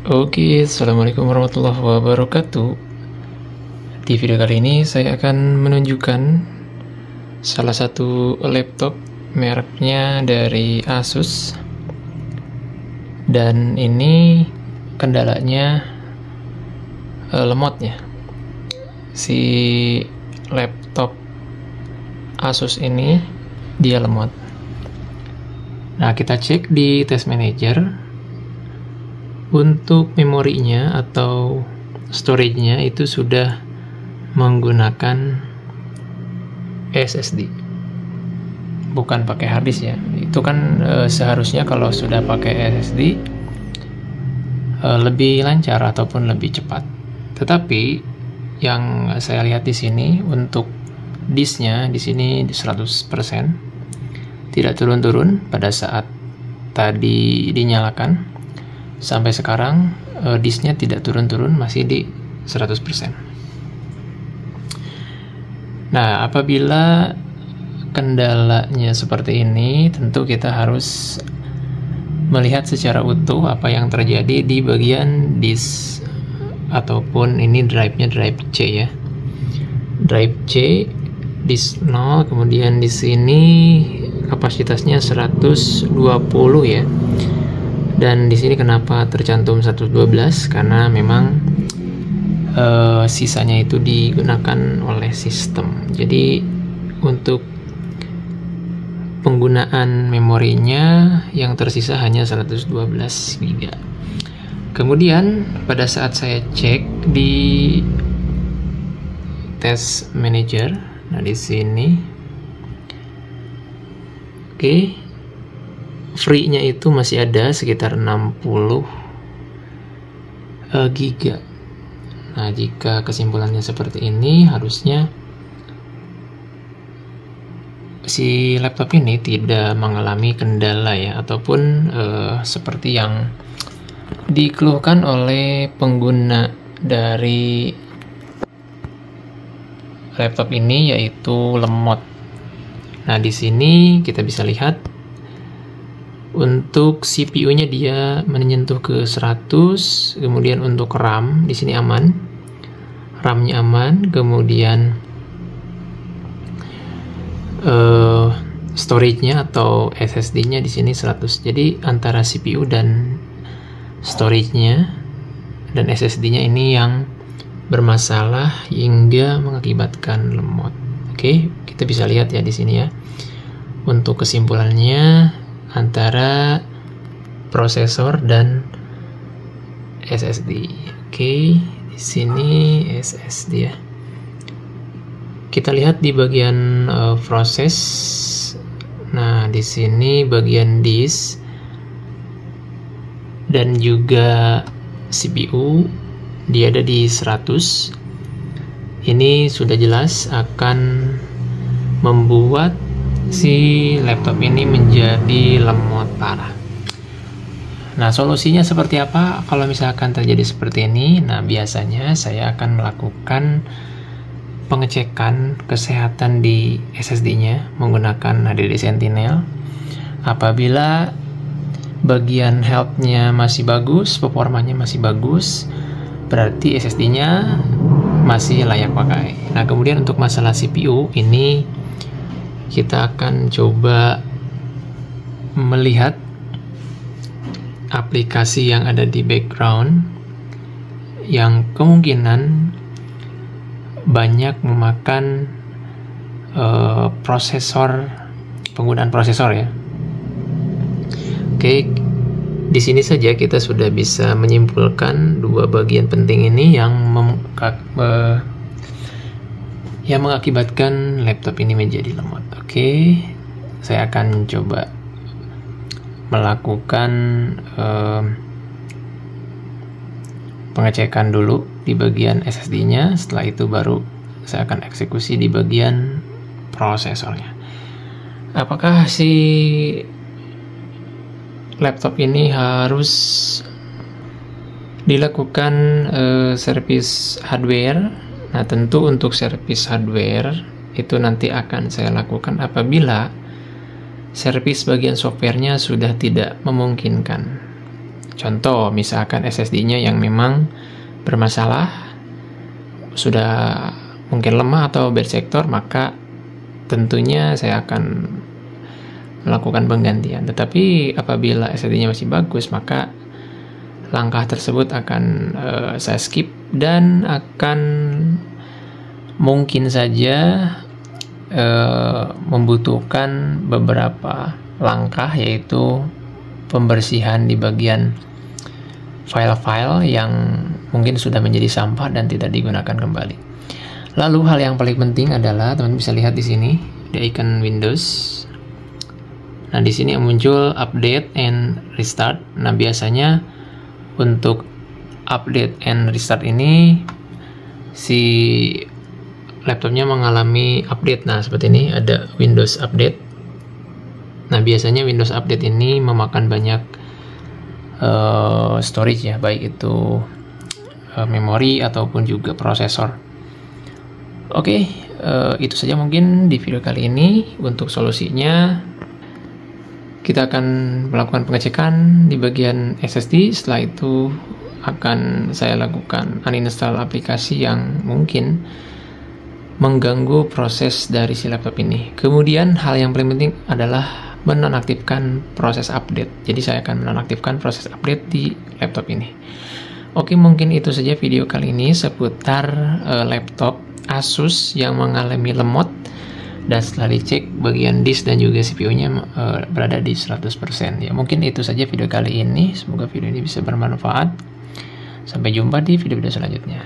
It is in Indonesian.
Oke, assalamualaikum warahmatullahi wabarakatuh. Di video kali ini saya akan menunjukkan salah satu laptop mereknya dari Asus, dan ini kendalanya lemotnya. Si laptop Asus ini dia lemot. Nah, kita cek di test manager. Untuk memorinya atau storage-nya itu sudah menggunakan SSD, bukan pakai hard disk ya. Itu kan seharusnya kalau sudah pakai SSD lebih lancar ataupun lebih cepat. Tetapi yang saya lihat di sini untuk disknya di sini 100%, tidak turun-turun pada saat tadi dinyalakan. Sampai sekarang disknya tidak turun-turun, masih di 100%. Nah, apabila kendalanya seperti ini, tentu kita harus melihat secara utuh apa yang terjadi di bagian disk ataupun ini drive-nya, drive C ya. Drive C disk 0, kemudian di sini kapasitasnya 120 ya. Dan di sini kenapa tercantum 112? Karena memang sisanya itu digunakan oleh sistem. Jadi untuk penggunaan memorinya yang tersisa hanya 112 GB. Kemudian pada saat saya cek di test manager, nah di sini, oke. Free-nya itu masih ada sekitar 60 giga. Nah, jika kesimpulannya seperti ini, harusnya si laptop ini tidak mengalami kendala ya, ataupun seperti yang dikeluhkan oleh pengguna dari laptop ini, yaitu lemot. Nah, di sini kita bisa lihat untuk CPU-nya dia menyentuh ke 100, kemudian untuk RAM di sini aman, RAM-nya aman, kemudian storage-nya atau SSD-nya di sini 100. Jadi antara CPU dan storage-nya dan SSD-nya ini yang bermasalah hingga mengakibatkan lemot. Oke, kita bisa lihat ya di sini ya. Untuk kesimpulannya antara prosesor dan SSD. Oke, di sini SSD ya. Kita lihat di bagian proses. Nah, di sini bagian disk dan juga CPU dia ada di 100. Ini sudah jelas akan membuat si laptop ini menjadi lemot parah. Nah, solusinya seperti apa kalau misalkan terjadi seperti ini? Nah, biasanya saya akan melakukan pengecekan kesehatan di SSD-nya menggunakan HDD Sentinel. Apabila bagian health-nya masih bagus, performanya masih bagus, berarti SSD-nya masih layak pakai. Nah, kemudian untuk masalah CPU ini kita akan coba melihat aplikasi yang ada di background yang kemungkinan banyak memakan penggunaan prosesor ya. Oke, di sini saja kita sudah bisa menyimpulkan dua bagian penting ini yang mengakibatkan laptop ini menjadi lemot. Oke, saya akan coba melakukan pengecekan dulu di bagian SSD-nya. Setelah itu baru saya akan eksekusi di bagian prosesornya. Apakah si laptop ini harus dilakukan servis hardware? Nah, tentu untuk servis hardware itu nanti akan saya lakukan apabila servis bagian softwarenya sudah tidak memungkinkan. Contoh, misalkan SSD-nya yang memang bermasalah, sudah mungkin lemah atau bad sector, maka tentunya saya akan melakukan penggantian. Tetapi apabila SSD-nya masih bagus, maka langkah tersebut akan saya skip dan akan mungkin saja membutuhkan beberapa langkah, yaitu pembersihan di bagian file-file yang mungkin sudah menjadi sampah dan tidak digunakan kembali. Lalu hal yang paling penting adalah teman bisa lihat di sini di icon Windows. Nah, di sini yang muncul update and restart. Nah, biasanya untuk update and restart ini si laptopnya mengalami update. Nah, seperti ini ada Windows Update. Nah, biasanya Windows Update ini memakan banyak storage ya, baik itu memori ataupun juga prosesor. Oke, itu saja mungkin di video kali ini. Untuk solusinya, kita akan melakukan pengecekan di bagian SSD. Setelah itu akan saya lakukan uninstall aplikasi yang mungkin mengganggu proses dari si laptop ini. Kemudian hal yang paling penting adalah menonaktifkan proses update. Jadi saya akan menonaktifkan proses update di laptop ini. Oke, mungkin itu saja video kali ini seputar laptop Asus yang mengalami lemot, dan setelah dicek bagian disk dan juga CPU-nya berada di 100%. Ya, mungkin itu saja video kali ini. Semoga video ini bisa bermanfaat. Sampai jumpa di video-video selanjutnya.